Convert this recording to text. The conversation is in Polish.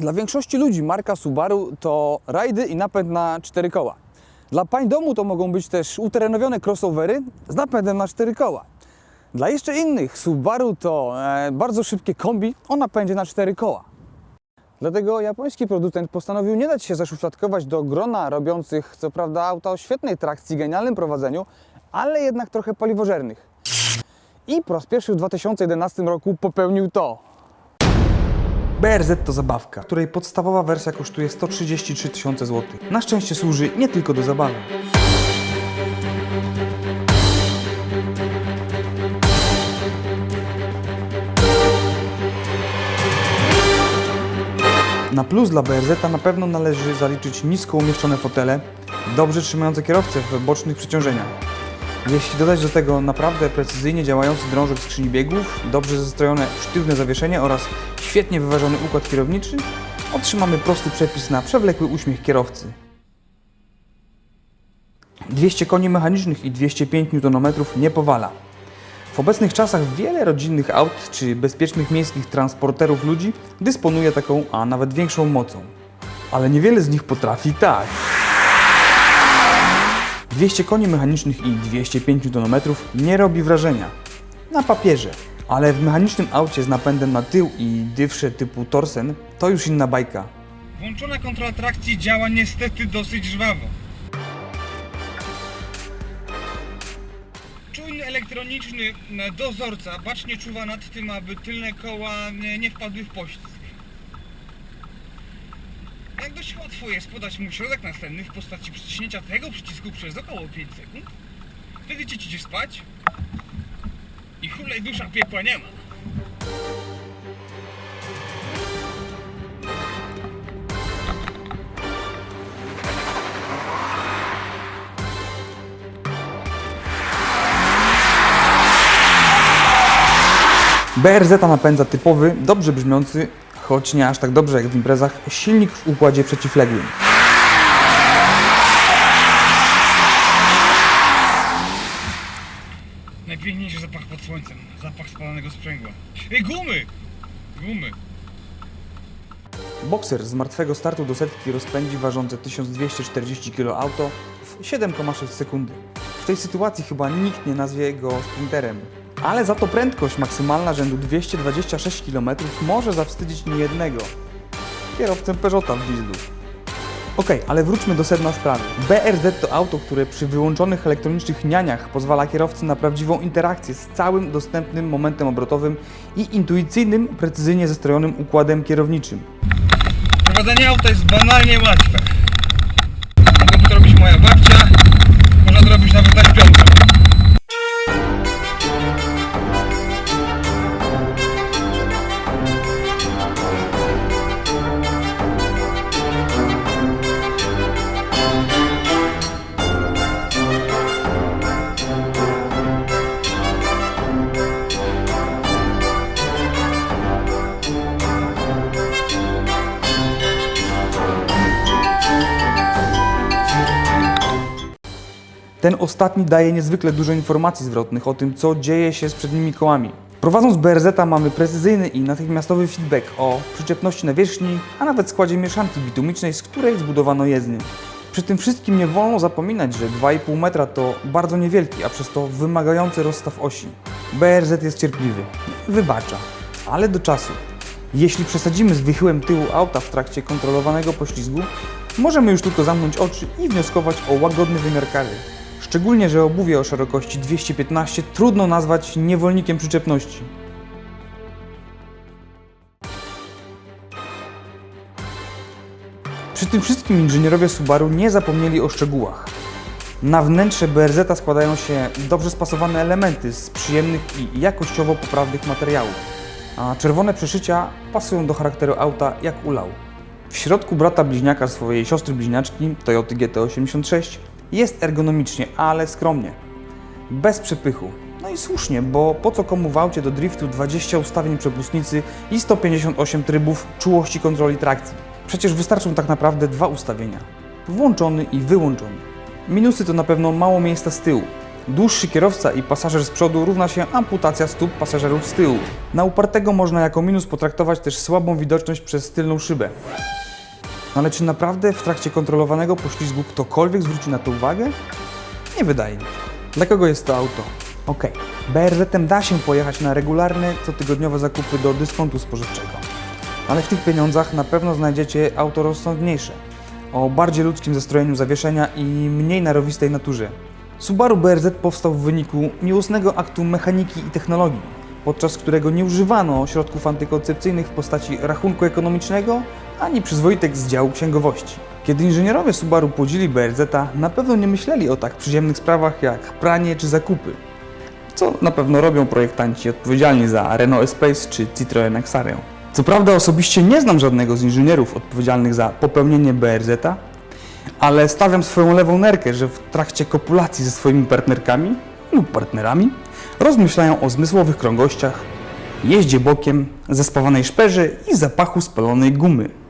Dla większości ludzi marka Subaru to rajdy i napęd na 4 koła. Dla pań domu to mogą być też uterenowione crossovery z napędem na 4 koła. Dla jeszcze innych Subaru to bardzo szybkie kombi o napędzie na 4 koła. Dlatego japoński producent postanowił nie dać się zaszufladkować do grona robiących co prawda auta o świetnej trakcji, genialnym prowadzeniu, ale jednak trochę paliwożernych. I po raz pierwszy w 2011 roku popełnił to. BRZ to zabawka, której podstawowa wersja kosztuje 133 000 zł. Na szczęście służy nie tylko do zabawy. Na plus dla BRZ na pewno należy zaliczyć nisko umieszczone fotele, dobrze trzymające kierowcę w bocznych przeciążeniach. Jeśli dodać do tego naprawdę precyzyjnie działający drążek skrzyni biegów, dobrze zestrojone sztywne zawieszenie oraz świetnie wyważony układ kierowniczy, otrzymamy prosty przepis na przewlekły uśmiech kierowcy. 200 koni mechanicznych i 205 Nm nie powala. W obecnych czasach wiele rodzinnych aut czy bezpiecznych miejskich transporterów ludzi dysponuje taką, a nawet większą mocą. Ale niewiele z nich potrafi tak. 200 koni mechanicznych i 205 Nm nie robi wrażenia. Na papierze. Ale w mechanicznym aucie z napędem na tył i dywsze typu Torsen to już inna bajka. Włączona kontrola trakcji działa niestety dosyć żwawo. Czujny elektroniczny dozorca bacznie czuwa nad tym, aby tylne koła nie wpadły w poślizg. Jak dość łatwo jest podać mu środek następny w postaci przyciśnięcia tego przycisku przez około 5 sekund, wtedy dzieci idzie spać i hulej dusza, piekła nie ma. BRZ napędza typowy, dobrze brzmiący, choć nie aż tak dobrze jak w imprezach, silnik w układzie przeciwległym. Najpiękniejszy zapach pod słońcem, zapach spalonego sprzęgła. Ej, gumy! Gumy. Boxer z martwego startu do setki rozpędzi ważące 1240 kg auto w 7,6 sekundy. W tej sytuacji chyba nikt nie nazwie go sprinterem. Ale za to prędkość maksymalna rzędu 226 km może zawstydzić niejednego kierowcę Peugeota w dieslu. Okej, ale wróćmy do sedna sprawy. BRZ to auto, które przy wyłączonych elektronicznych nianiach pozwala kierowcy na prawdziwą interakcję z całym dostępnym momentem obrotowym i intuicyjnym, precyzyjnie zestrojonym układem kierowniczym. Prowadzenie auta jest banalnie łatwe. Mogłaby to robić moja babcia, można to robić nawet na śpiącą. Ten ostatni daje niezwykle dużo informacji zwrotnych o tym, co dzieje się z przednimi kołami. Prowadząc BRZ mamy precyzyjny i natychmiastowy feedback o przyczepności nawierzchni, a nawet składzie mieszanki bitumicznej, z której zbudowano jezdnię. Przy tym wszystkim nie wolno zapominać, że 2,5 metra to bardzo niewielki, a przez to wymagający rozstaw osi. BRZ jest cierpliwy, wybacza, ale do czasu. Jeśli przesadzimy z wychyłem tyłu auta w trakcie kontrolowanego poślizgu, możemy już tylko zamknąć oczy i wnioskować o łagodny wymiar kary. Szczególnie, że obuwie o szerokości 215 trudno nazwać niewolnikiem przyczepności. Przy tym wszystkim inżynierowie Subaru nie zapomnieli o szczegółach. Na wnętrze BRZ składają się dobrze spasowane elementy z przyjemnych i jakościowo poprawnych materiałów, a czerwone przeszycia pasują do charakteru auta jak ulał. W środku brata bliźniaka swojej siostry bliźniaczki, Toyoty GT86, jest ergonomicznie, ale skromnie. Bez przepychu. No i słusznie, bo po co komu w aucie do driftu 20 ustawień przepustnicy i 158 trybów czułości kontroli trakcji? Przecież wystarczą tak naprawdę 2 ustawienia. Włączony i wyłączony. Minusy to na pewno mało miejsca z tyłu. Dłuższy kierowca i pasażer z przodu równa się amputacja stóp pasażerów z tyłu. Na upartego można jako minus potraktować też słabą widoczność przez tylną szybę. No ale czy naprawdę w trakcie kontrolowanego poślizgu ktokolwiek zwróci na to uwagę? Nie wydaje mi się. Dla kogo jest to auto? Okej, BRZ-em da się pojechać na regularne, cotygodniowe zakupy do dyskontu spożywczego. Ale w tych pieniądzach na pewno znajdziecie auto rozsądniejsze, o bardziej ludzkim zestrojeniu zawieszenia i mniej narowistej naturze. Subaru BRZ powstał w wyniku miłosnego aktu mechaniki i technologii, podczas którego nie używano środków antykoncepcyjnych w postaci rachunku ekonomicznego ani przyzwoitek z działu księgowości. Kiedy inżynierowie Subaru płodzili BRZ-a, na pewno nie myśleli o tak przyziemnych sprawach jak pranie czy zakupy, co na pewno robią projektanci odpowiedzialni za Renault Espace czy Citroën Axarę. Co prawda osobiście nie znam żadnego z inżynierów odpowiedzialnych za popełnienie BRZ-a, ale stawiam swoją lewą nerkę, że w trakcie kopulacji ze swoimi partnerkami lub partnerami rozmyślają o zmysłowych krągościach, jeździe bokiem, zespawanej szperze i zapachu spalonej gumy.